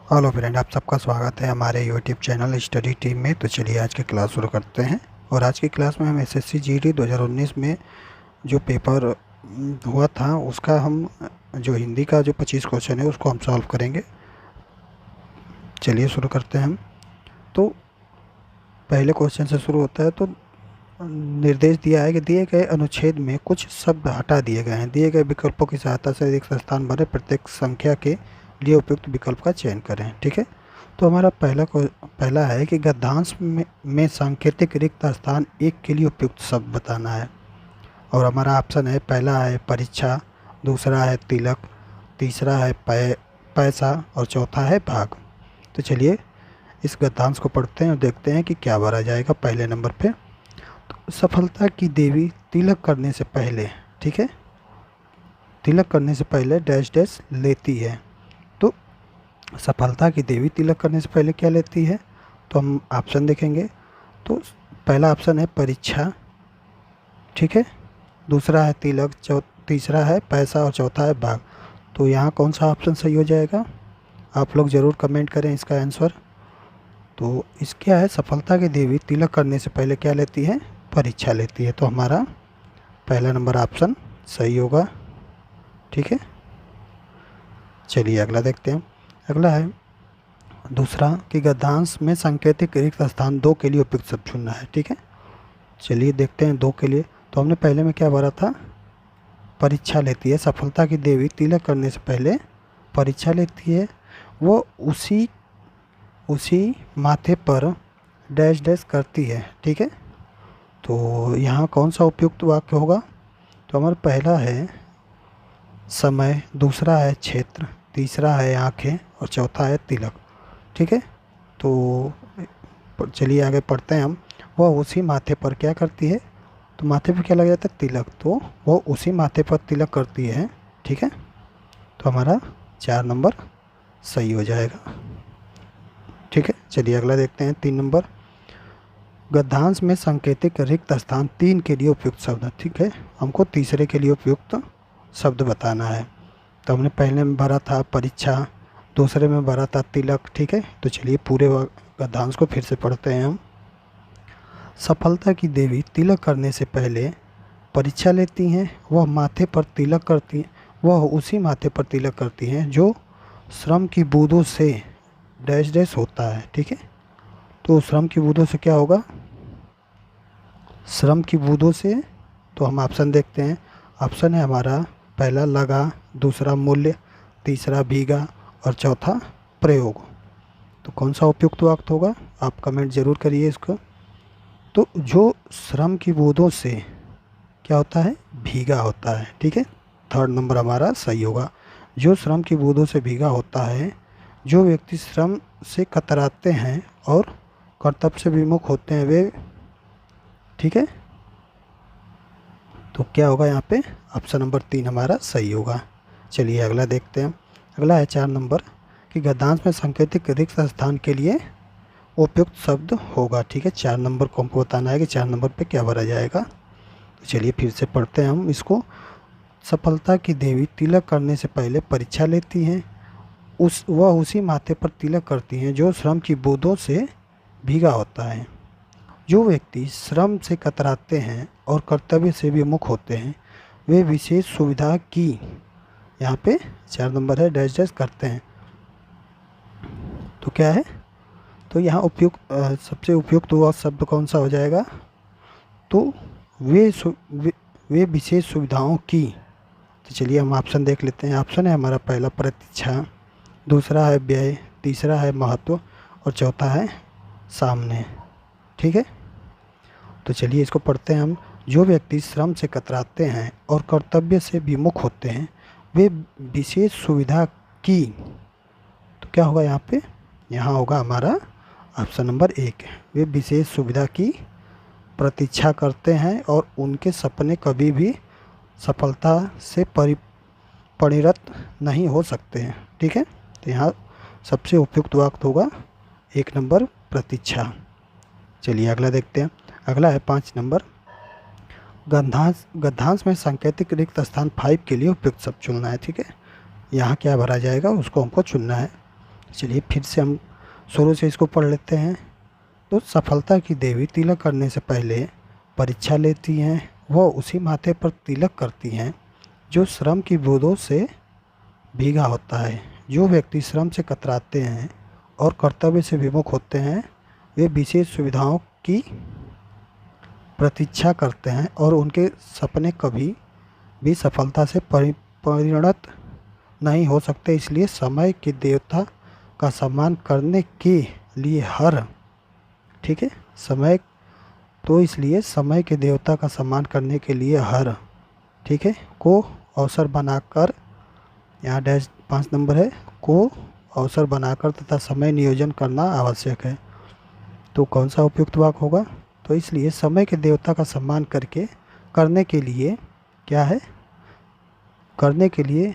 Hello friend, आप सबका स्वागत है हमारे यूट्यूब चैनल स्टडी टीम में। तो चलिए आज की क्लास शुरू करते हैं। और आज की क्लास में हम एसएससी जीडी 2019 में जो पेपर हुआ था उसका हम जो हिंदी का जो 25 क्वेश्चन है उसको हम सॉल्व करेंगे। चलिए शुरू करते हैं हम। तो पहले क्वेश्चन से शुरू होता है। तो निर्देश दिया है कि दिए गए अनुच्छेद में कुछ शब्द हटा दिए गए हैं। दिए गए विकल्पों की सहायता से एक स्थान भरे, प्रत्येक संख्या के लिए उपयुक्त विकल्प का चयन करें। ठीक है। तो हमारा पहला है कि गद्यांश में सांकेतिक रिक्त स्थान एक के लिए उपयुक्त शब्द बताना है। और हमारा ऑप्शन है, पहला है परीक्षा, दूसरा है तिलक, तीसरा है पैसा और चौथा है भाग। तो चलिए इस गद्यांश को पढ़ते हैं और देखते हैं कि क्या भरा जाएगा। पहले नंबर पे तो सफलता की देवी तिलक करने से पहले, ठीक है, तिलक करने से पहले डैश डैश लेती है। तो सफलता की देवी तिलक करने से पहले क्या लेती है? तो हम ऑप्शन देखेंगे। तो पहला ऑप्शन है परीक्षा, ठीक है, दूसरा है तिलक, तीसरा है पैसा और चौथा है भाग। तो यहाँ कौन सा ऑप्शन सही हो जाएगा? आप लोग ज़रूर कमेंट करें इसका आंसर। तो इस क्या है, सफलता की देवी तिलक करने से पहले क्या लेती है? परीक्षा लेती है। तो हमारा पहला नंबर ऑप्शन सही होगा। ठीक है। चलिए अगला देखते हैं। अगला है दूसरा कि गद्यांश में सांकेतिक रिक्त स्थान 2 के लिए उपयुक्त शब्द चुनना है। ठीक है। चलिए देखते हैं 2 के लिए। तो हमने पहले में क्या भरा था? परीक्षा लेती है। सफलता की देवी तिलक करने से पहले परीक्षा लेती है। वो उसी माथे पर डैश डैश करती है। ठीक है। तो यहाँ कौन सा उपयुक्त वाक्य होगा? तो हमारा पहला है समय, दूसरा है क्षेत्र, तीसरा है आँखें और चौथा है तिलक। ठीक है। तो चलिए आगे पढ़ते हैं हम। वह उसी माथे पर क्या करती है? तो माथे पे क्या लग जाता है? तिलक। तो वो उसी माथे पर तिलक करती है। ठीक है। तो हमारा 4 नंबर सही हो जाएगा। ठीक है। चलिए अगला देखते हैं 3 नंबर। गद्यांश में सांकेतिक रिक्त स्थान 3 के लिए उपयुक्त शब्द। ठीक है। हमको तीसरे के लिए उपयुक्त शब्द बताना है। तो हमने पहले में भरा था परीक्षा, दूसरे में भरा था तिलक। ठीक है। तो चलिए पूरे गद्यांश को फिर से पढ़ते हैं हम। सफलता की देवी तिलक करने से पहले परीक्षा लेती हैं। वह माथे पर तिलक करती हैं, वह उसी माथे पर तिलक करती हैं जो श्रम की बूंदों से डैश डैश होता है। ठीक है। तो श्रम की बूंदों से क्या होगा? श्रम की बूंदों से। तो हम ऑप्शन देखते हैं। ऑप्शन है हमारा पहला लगा, दूसरा मूल्य, तीसरा भीगा और चौथा प्रयोग। तो कौन सा उपयुक्त वाक्य होगा? आप कमेंट ज़रूर करिए इसको। तो जो श्रम की बूंदों से क्या होता है? भीगा होता है। ठीक है। थर्ड नंबर हमारा सही होगा। जो श्रम की बूंदों से भीगा होता है, जो व्यक्ति श्रम से कतराते हैं और कर्तव्य से विमुख होते हैं वे। ठीक है। तो क्या होगा यहाँ पे? ऑप्शन नंबर 3 हमारा सही होगा। चलिए अगला देखते हैं। अगला है 4 नंबर कि गद्यांश में सांकेतिक रिक्त स्थान के लिए उपयुक्त शब्द होगा। ठीक है। 4 नंबर को हमको बताना है कि 4 नंबर पे क्या भरा जाएगा। तो चलिए फिर से पढ़ते हैं हम इसको। सफलता की देवी तिलक करने से पहले परीक्षा लेती हैं। वह उसी माथे पर तिलक करती हैं जो श्रम की बूंदों से भीगा होता है। जो व्यक्ति श्रम से कतराते हैं और कर्तव्य से विमुख होते हैं वे विशेष सुविधा की, यहाँ पे 4 नंबर है, डैश डैश करते हैं। तो क्या है? तो यहाँ सबसे उपयुक्त हुआ शब्द कौन सा हो जाएगा? तो वे विशेष सुविधाओं की। तो चलिए हम ऑप्शन देख लेते हैं। ऑप्शन है हमारा पहला प्रतीक्षा, दूसरा है व्यय, तीसरा है महत्व और चौथा है सामने। ठीक है। तो चलिए इसको पढ़ते हैं हम। जो व्यक्ति श्रम से कतराते हैं और कर्तव्य से विमुख होते हैं वे विशेष सुविधा की। तो क्या होगा यहाँ पे? यहाँ होगा हमारा ऑप्शन नंबर 1। वे विशेष सुविधा की प्रतीक्षा करते हैं और उनके सपने कभी भी सफलता से परिणत नहीं हो सकते हैं। ठीक है। तो यहाँ सबसे उपयुक्त वाक्य होगा 1 नंबर प्रतीक्षा। चलिए अगला देखते हैं। अगला है 5 नंबर। गद्यांश में सांकेतिक रिक्त स्थान 5 के लिए उपयुक्त शब्द चुनना है। ठीक है। यहाँ क्या भरा जाएगा उसको हमको चुनना है। चलिए फिर से हम शुरू से इसको पढ़ लेते हैं। तो सफलता की देवी तिलक करने से पहले परीक्षा लेती हैं। वह उसी माथे पर तिलक करती हैं जो श्रम की बूंदों से भीगा होता है। जो व्यक्ति श्रम से कतराते हैं और कर्तव्य से विमुख होते हैं, वे विशेष सुविधाओं की प्रतीक्षा करते हैं और उनके सपने कभी भी सफलता से परिणत नहीं हो सकते। इसलिए समय के देवता का सम्मान करने के लिए ठीक है, इसलिए समय के देवता का सम्मान करने के लिए ठीक है, को अवसर बनाकर, यहाँ डैश 5 नंबर है, को अवसर बनाकर तथा समय नियोजन करना आवश्यक है। तो कौन सा उपयुक्त वाक्य होगा? तो इसलिए समय के देवता का सम्मान करने के लिए क्या है? करने के लिए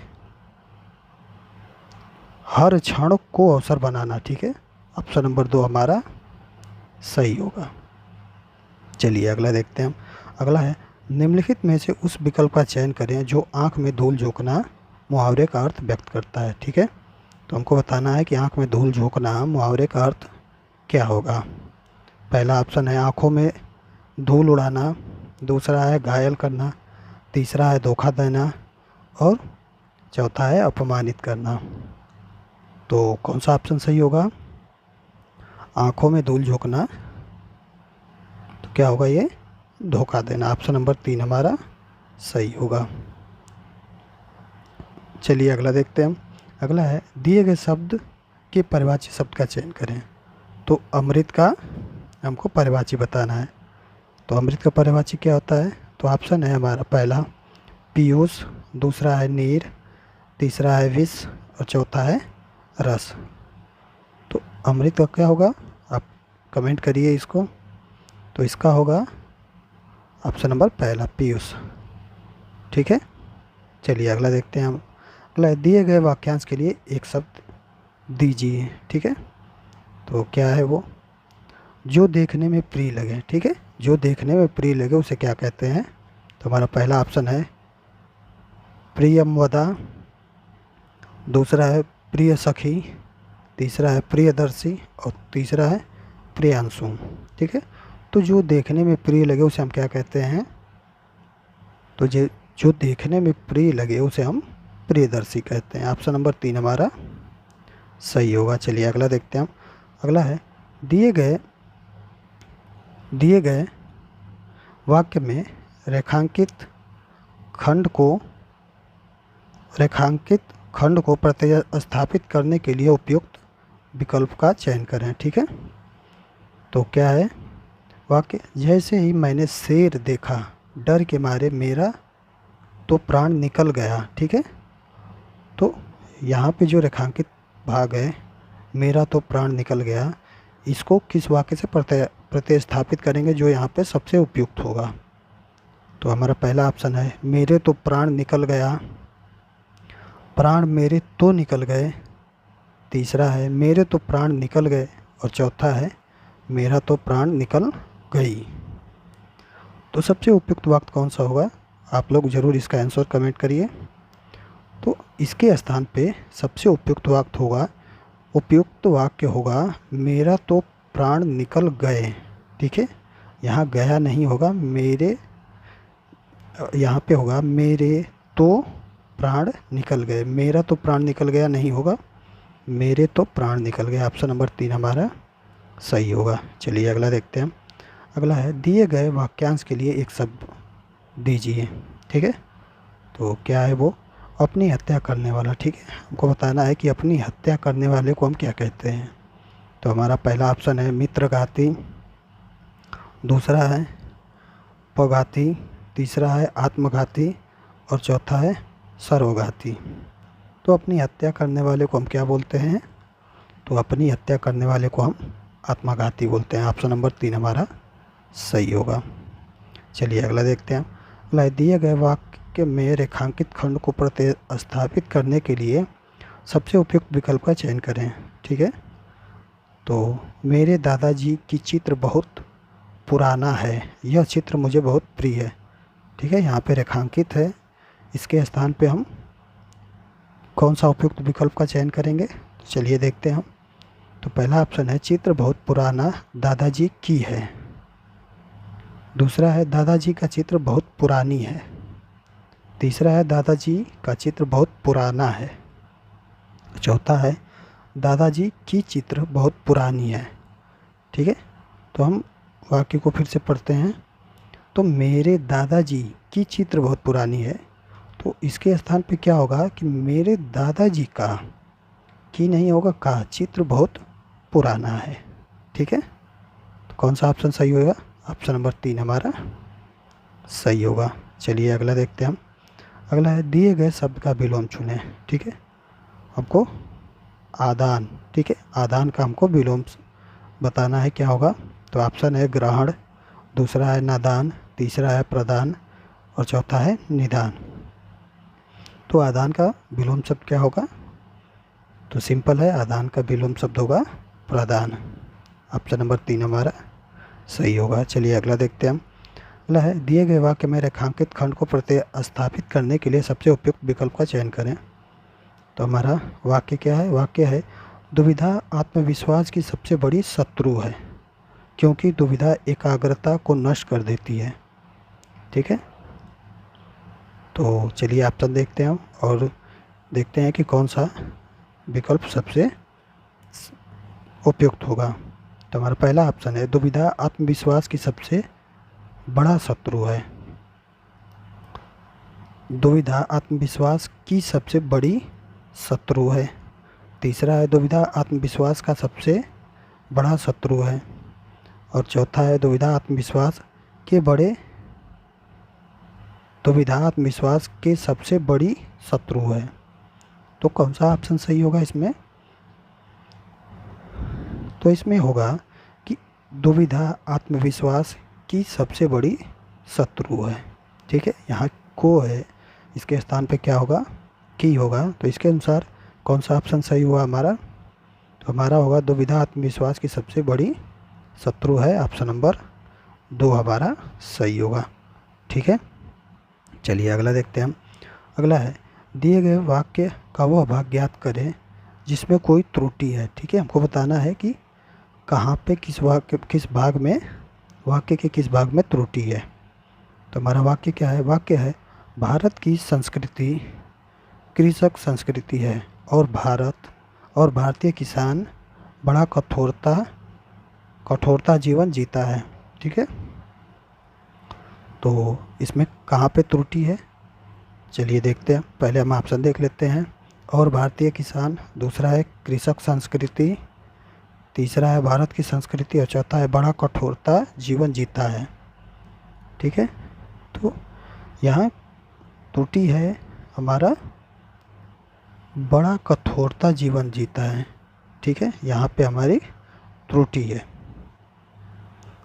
हर क्षण को अवसर बनाना। ठीक है, ऑप्शन नंबर 2 हमारा सही होगा। चलिए अगला देखते हैं हम। अगला है, निम्नलिखित में से उस विकल्प का चयन करें जो आँख में धूल झोंकना मुहावरे का अर्थ व्यक्त करता है। ठीक है, तो हमको बताना है कि आँख में धूल झोंकना मुहावरे का अर्थ क्या होगा। पहला ऑप्शन है आँखों में धूल उड़ाना, दूसरा है घायल करना, तीसरा है धोखा देना और चौथा है अपमानित करना। तो कौन सा ऑप्शन सही होगा? आँखों में धूल झोंकना, तो क्या होगा? ये धोखा देना। ऑप्शन नंबर 3 हमारा सही होगा। चलिए अगला देखते हैं हम। अगला है, दिए गए शब्द के परिवाची शब्द का चयन करें। तो अमृत का हमको परिवाची बताना है। तो अमृत का परिवाची क्या होता है? तो ऑप्शन है हमारा पहला पीयूष, दूसरा है नीर, तीसरा है विष और चौथा है रस। तो अमृत का क्या होगा? आप कमेंट करिए इसको। तो इसका होगा ऑप्शन नंबर पहला पीयूष। ठीक है, चलिए अगला देखते हैं हम। अगला, दिए गए वाक्यांश के लिए एक शब्द दीजिए। ठीक है, तो क्या है वो? जो देखने में प्रिय लगे। ठीक है, जो देखने में प्रिय लगे उसे क्या कहते हैं? तो हमारा पहला ऑप्शन है प्रियमवदा, दूसरा है प्रिय सखी, तीसरा है प्रियदर्शी और तीसरा है प्रियांशु। ठीक है, तो जो देखने में प्रिय लगे उसे हम क्या कहते हैं? तो जो देखने में प्रिय लगे उसे हम प्रियदर्शी कहते हैं। ऑप्शन नंबर 3 हमारा सही होगा। चलिए अगला देखते हैं हम। अगला है, दिए गए वाक्य में रेखांकित खंड को प्रतिस्थापित करने के लिए उपयुक्त विकल्प का चयन करें। ठीक है, तो क्या है वाक्य? जैसे ही मैंने शेर देखा, डर के मारे मेरा तो प्राण निकल गया। ठीक है, तो यहाँ पे जो रेखांकित भाग है, मेरा तो प्राण निकल गया, इसको किस वाक्य से प्रतिस्थापित करेंगे जो यहाँ पे सबसे उपयुक्त होगा? तो हमारा पहला ऑप्शन है मेरे तो प्राण निकल गया, प्राण मेरे तो निकल गए, तीसरा है मेरे तो प्राण निकल गए और चौथा है मेरा तो प्राण निकल गई। तो सबसे उपयुक्त वाक्य कौन सा होगा? आप लोग ज़रूर इसका आंसर कमेंट करिए। तो इसके स्थान पे सबसे उपयुक्त वाक्य होगा मेरा तो प्राण निकल गए। ठीक है, यहाँ गया नहीं होगा, यहाँ पे होगा मेरे तो प्राण निकल गए। मेरा तो प्राण निकल गया नहीं होगा, मेरे तो प्राण निकल गए। ऑप्शन नंबर 3 हमारा सही होगा। चलिए अगला देखते हैं। अगला है, दिए गए वाक्यांश के लिए एक शब्द दीजिए। ठीक है, तो क्या है वो? अपनी हत्या करने वाला। ठीक है, हमको बताना है कि अपनी हत्या करने वाले को हम क्या कहते हैं। तो हमारा पहला ऑप्शन है मित्रघाती, दूसरा है पघाती, तीसरा है आत्मघाती और चौथा है सर्वघाती। तो अपनी हत्या करने वाले को हम क्या बोलते हैं? तो अपनी हत्या करने वाले को हम आत्मघाती बोलते हैं। ऑप्शन नंबर 3 हमारा सही होगा। चलिए अगला देखते हैं। अगला, दिए गए वाक्य में रेखांकित खंड को प्रतिस्थापित करने के लिए सबसे उपयुक्त विकल्प का चयन करें। ठीक है, तो मेरे दादाजी की चित्र बहुत पुराना है, यह चित्र मुझे बहुत प्रिय है। ठीक है, यहाँ पे रेखांकित है, इसके स्थान पे हम कौन सा उपयुक्त विकल्प का चयन करेंगे? चलिए देखते हैं हम। तो पहला ऑप्शन है चित्र बहुत पुराना दादाजी की है। दूसरा है दादाजी का चित्र बहुत पुरानी है। तीसरा है दादाजी का चित्र बहुत पुराना है। चौथा है दादाजी की चित्र बहुत पुरानी है। ठीक है, तो हम वाक्य को फिर से पढ़ते हैं। तो मेरे दादाजी की चित्र बहुत पुरानी है, तो इसके स्थान पे क्या होगा कि मेरे दादाजी का, की नहीं होगा, का चित्र बहुत पुराना है। ठीक है, तो कौन सा ऑप्शन सही होगा? ऑप्शन नंबर 3 हमारा सही होगा। चलिए अगला देखते हैं हम। अगला है दिए गए शब्द का विलोम चुनें। ठीक है, हमको आदान, ठीक है, आदान का हमको विलोम बताना है, क्या होगा? तो ऑप्शन है ग्रहण, दूसरा है नादान, तीसरा है प्रदान और चौथा है निदान। तो आदान का विलोम शब्द क्या होगा? तो सिंपल है, आदान का विलोम शब्द होगा प्रदान। ऑप्शन नंबर 3 हमारा सही होगा। चलिए अगला देखते हैं हम। अगला है दिए गए वाक्य में रेखांकित खंड को प्रतिस्थापित करने के लिए सबसे उपयुक्त विकल्प का चयन करें। तो हमारा वाक्य क्या है? वाक्य है दुविधा आत्मविश्वास की सबसे बड़ी शत्रु है, क्योंकि दुविधा एकाग्रता को नष्ट कर देती है। ठीक है, तो चलिए ऑप्शन देखते हैं हम और देखते हैं कि कौन सा विकल्प सबसे उपयुक्त होगा। तो हमारा पहला ऑप्शन है दुविधा आत्मविश्वास की सबसे बड़ा शत्रु है। दुविधा आत्मविश्वास की सबसे बड़ी शत्रु है। तीसरा है दुविधा आत्मविश्वास का सबसे बड़ा शत्रु है और चौथा है दुविधा आत्मविश्वास के सबसे बड़ी शत्रु है। तो कौन सा ऑप्शन सही होगा इसमें? तो इसमें होगा कि दुविधा आत्मविश्वास की सबसे बड़ी शत्रु है। ठीक है, यहाँ को है, इसके स्थान पे क्या होगा? की होगा। तो इसके अनुसार कौन सा ऑप्शन सही हुआ हमारा? तो हमारा होगा दुविधा आत्मविश्वास की सबसे बड़ी शत्रु है। ऑप्शन नंबर 2 हमारा सही होगा। ठीक है, चलिए अगला देखते हैं हम। अगला है दिए गए वाक्य का वह भाग ज्ञात करें जिसमें कोई त्रुटि है। ठीक है, हमको बताना है कि कहाँ पे किस भाग में, वाक्य के किस भाग में त्रुटि है। तो हमारा वाक्य क्या है? वाक्य है भारत की संस्कृति कृषक संस्कृति है और भारतीय किसान बड़ा कठोरता जीवन जीता है। ठीक है, तो इसमें कहाँ पे त्रुटि है? चलिए देखते हैं। पहले हम ऑप्शन देख लेते हैं। और भारतीय किसान, दूसरा है कृषक संस्कृति, तीसरा है भारत की संस्कृति और चौथा है बड़ा कठोरता जीवन जीता है। ठीक है, तो यहाँ त्रुटि है हमारा बड़ा कठोरता जीवन जीता है। ठीक है, यहाँ पे हमारी त्रुटि है।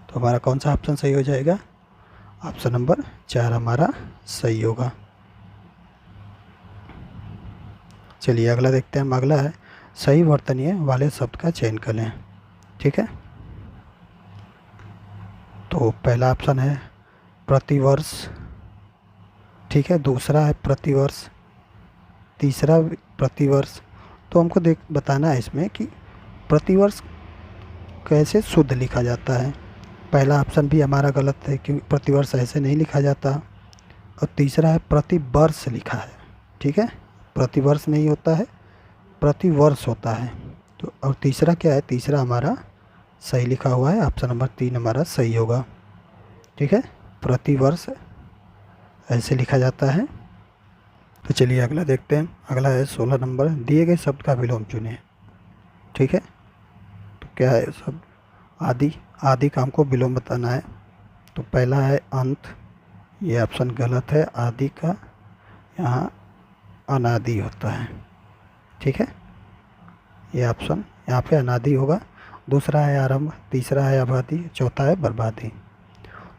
तो हमारा कौन सा ऑप्शन सही हो जाएगा? ऑप्शन नंबर 4 हमारा सही होगा। चलिए अगला देखते हैं हम। अगला है सही वर्तनीय वाले शब्द का चयन करें। ठीक है, तो पहला ऑप्शन है प्रतिवर्ष, ठीक है, दूसरा है प्रतिवर्ष, तीसरा प्रतिवर्ष। तो हमको बताना है इसमें कि प्रतिवर्ष कैसे शुद्ध लिखा जाता है। पहला ऑप्शन भी हमारा गलत है क्योंकि प्रतिवर्ष ऐसे नहीं लिखा जाता। और तीसरा है प्रतिवर्ष लिखा है। ठीक है, प्रतिवर्ष नहीं होता है, प्रतिवर्ष होता है। तो और तीसरा क्या है? तीसरा हमारा सही लिखा हुआ है। ऑप्शन नंबर 3 हमारा सही होगा। ठीक है, प्रतिवर्ष ऐसे लिखा जाता है। तो चलिए अगला देखते हैं। अगला है 16 नंबर, दिए गए शब्द का विलोम चुनें। ठीक है, तो क्या है शब्द? आदि का हमको विलोम बताना है। तो पहला है अंत, ये ऑप्शन गलत है। आदि का यहाँ अनादि होता है। ठीक है, ये ऑप्शन यहाँ पे अनादि होगा। दूसरा है आरंभ, तीसरा है आबादी, चौथा है बर्बादी।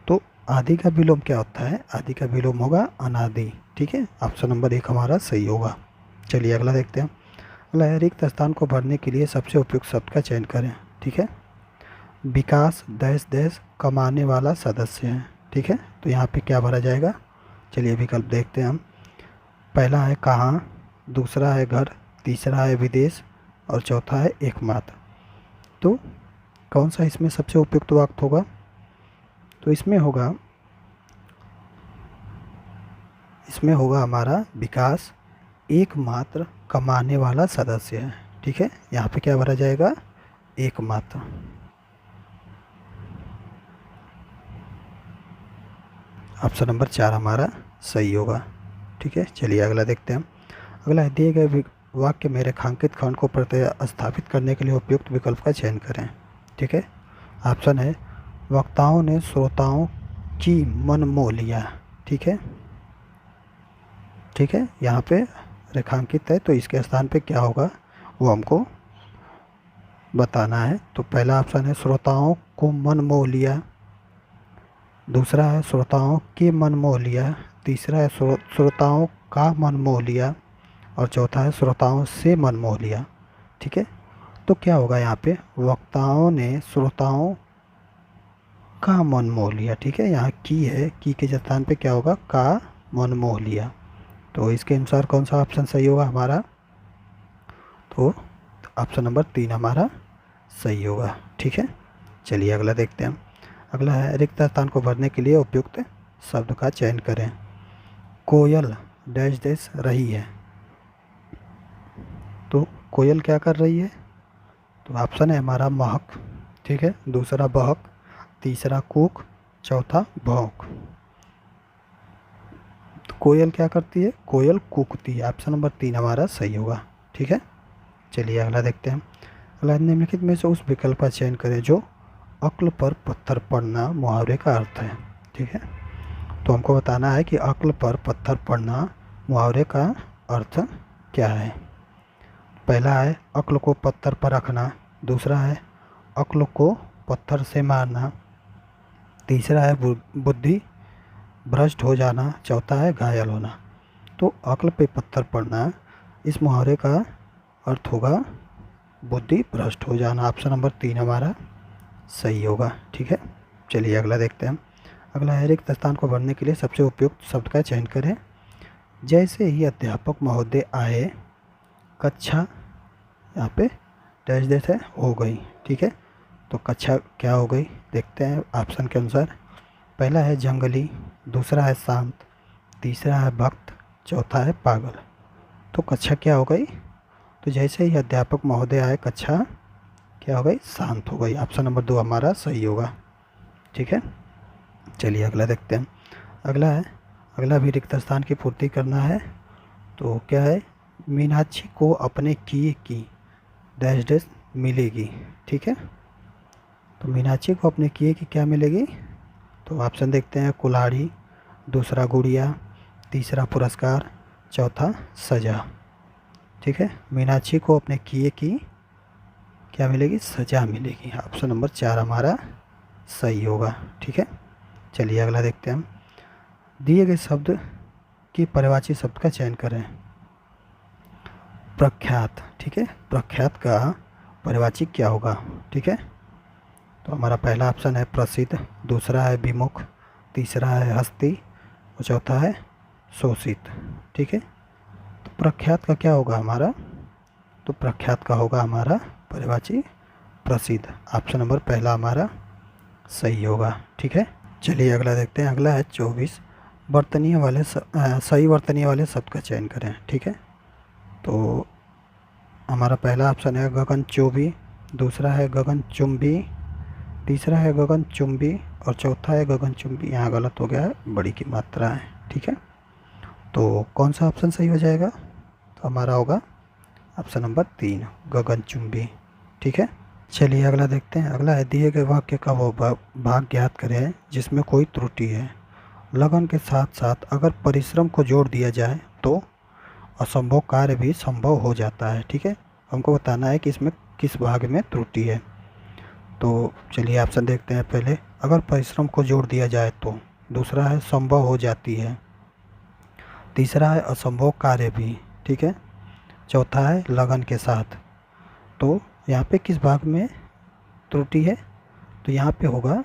तो आदि का विलोम क्या होता है? आदि का विलोम होगा अनादि। ठीक है, ऑप्शन नंबर 1 हमारा सही होगा। चलिए अगला देखते हैं। अगला है रिक्त स्थान को भरने के लिए सबसे उपयुक्त शब्द का चयन करें। ठीक है, विकास देश कमाने वाला सदस्य है। ठीक है, तो यहाँ पे क्या भरा जाएगा? चलिए विकल्प देखते हैं हम। पहला है कहाँ, दूसरा है घर, तीसरा है विदेश, और चौथा है एकमात्र। तो कौन सा इसमें सबसे उपयुक्त वाक्य होगा? तो इसमें होगा हमारा विकास एकमात्र कमाने वाला सदस्य है। ठीक है, यहाँ पे क्या भरा जाएगा? एकमात्र। ऑप्शन नंबर 4 हमारा सही होगा। ठीक है, चलिए अगला देखते हैं। अगला, दिए गए वाक्य में रेखांकित खंड को प्रतिस्थापित करने के लिए उपयुक्त विकल्प का चयन करें। ठीक है, ऑप्शन है वक्ताओं ने श्रोताओं की मन मोह लिया। ठीक है, यहाँ पे रेखांकित है तो इसके स्थान पे क्या होगा वो हमको बताना है। तो पहला ऑप्शन है श्रोताओं को मन मोह लिया, दूसरा है श्रोताओं के मन मोह लिया, तीसरा है श्रोताओं का मन मोह लिया, और चौथा है श्रोताओं से मन मोह लिया। ठीक है, तो क्या होगा यहाँ पे? वक्ताओं ने श्रोताओं का मन मोह लिया। ठीक है, यहाँ की है, की के स्थान पे क्या होगा? का मन मोह लिया। तो इसके अनुसार कौन सा ऑप्शन सही होगा हमारा? तो ऑप्शन नंबर 3 हमारा सही होगा। ठीक है, चलिए अगला देखते हैं। अगला है रिक्त स्थान को भरने के लिए उपयुक्त शब्द का चयन करें। कोयल डैश डैश रही है। तो कोयल क्या कर रही है? तो ऑप्शन है हमारा महक। ठीक है, दूसरा बहक, तीसरा कूक, चौथा भौंक। तो कोयल क्या करती है? कोयल कूकती है। ऑप्शन नंबर 3 हमारा सही होगा। ठीक है, चलिए अगला देखते हैं। अगला, निम्नलिखित में से उस विकल्प का चयन करें जो अक्ल पर पत्थर पड़ना मुहावरे का अर्थ है। ठीक है, तो हमको बताना है कि अक्ल पर पत्थर पड़ना मुहावरे का अर्थ क्या है। पहला है अक्ल को पत्थर पर रखना, दूसरा है अक्ल को पत्थर से मारना, तीसरा है बुद्धि भ्रष्ट हो जाना, चौथा है घायल होना। तो अक्ल पे पत्थर पड़ना, इस मुहावरे का अर्थ होगा बुद्धि भ्रष्ट हो जाना। ऑप्शन नंबर 3 हमारा सही होगा। ठीक है, चलिए अगला देखते हैं। अगला है रिक्त स्थान को भरने के लिए सबसे उपयुक्त शब्द का चयन करें। जैसे ही अध्यापक महोदय आए, कक्षा, यहाँ पे डैश डैश है, हो गई। ठीक है, तो कक्षा क्या हो गई देखते हैं ऑप्शन के अनुसार। पहला है जंगली, दूसरा है शांत, तीसरा है भक्त, चौथा है पागल। तो कक्षा क्या हो गई? तो जैसे ही अध्यापक महोदय आए, कक्षा क्या हो गई? शांत हो गई। ऑप्शन नंबर 2 हमारा सही होगा। ठीक है, चलिए अगला देखते हैं। अगला भी रिक्त स्थान की पूर्ति करना है। तो क्या है? मीनाक्षी को अपने किए की डैश डैश मिलेगी। ठीक है, तो मीनाक्षी को अपने किए की क्या मिलेगी? तो ऑप्शन देखते हैं कुल्हाड़ी, दूसरा गुड़िया, तीसरा पुरस्कार, चौथा सजा। ठीक है, मीनाक्षी को अपने किए की क्या मिलेगी? सजा मिलेगी। ऑप्शन नंबर 4 हमारा सही होगा। ठीक है, चलिए अगला देखते हैं। दिए गए शब्द की पर्यायवाची शब्द का चयन करें। प्रख्यात। ठीक है, प्रख्यात का पर्यायवाची क्या होगा? ठीक है, तो हमारा पहला ऑप्शन है प्रसिद्ध, दूसरा है विमुख, तीसरा है हस्ती, और चौथा है शोषित। ठीक है, तो प्रख्यात का क्या होगा हमारा? तो प्रख्यात का होगा हमारा पर्यायवाची प्रसिद्ध। ऑप्शन नंबर पहला हमारा सही होगा। ठीक है, चलिए अगला देखते हैं। अगला है 24 वर्तनीय वाले सही वर्तनीय वाले शब्द का चयन करें। ठीक है, तो हमारा पहला ऑप्शन है गगनचुंबी, दूसरा है गगनचुंबी, तीसरा है गगनचुंबी, और चौथा है गगनचुंबी। यहाँ गलत हो गया है, बड़ी की मात्रा है। ठीक है, तो कौन सा ऑप्शन सही हो जाएगा? तो हमारा होगा ऑप्शन नंबर 3 गगनचुंबी। ठीक है, चलिए अगला देखते हैं। अगला है दिए गए वाक्य का वो भाग ज्ञात करें जिसमें कोई त्रुटि है। लगन के साथ साथ अगर परिश्रम को जोड़ दिया जाए तो असंभव कार्य भी संभव हो जाता है। ठीक है, हमको बताना है कि इसमें किस भाग में त्रुटि है। तो चलिए ऑप्शन देखते हैं। पहले अगर परिश्रम को जोड़ दिया जाए तो, दूसरा है संभव हो जाती है, तीसरा है असंभव कार्य भी। ठीक है, चौथा है लगन के साथ। तो यहाँ पे किस भाग में त्रुटि है? तो यहाँ पे होगा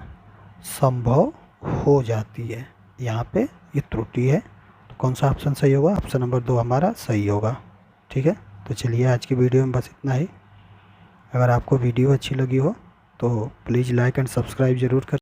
संभव हो जाती है, यहाँ पे ये त्रुटि है। तो कौन सा ऑप्शन सही होगा? ऑप्शन नंबर 2 हमारा सही होगा। ठीक है, तो चलिए आज की वीडियो में बस इतना ही। अगर आपको वीडियो अच्छी लगी हो तो प्लीज़ लाइक एंड सब्सक्राइब ज़रूर करें।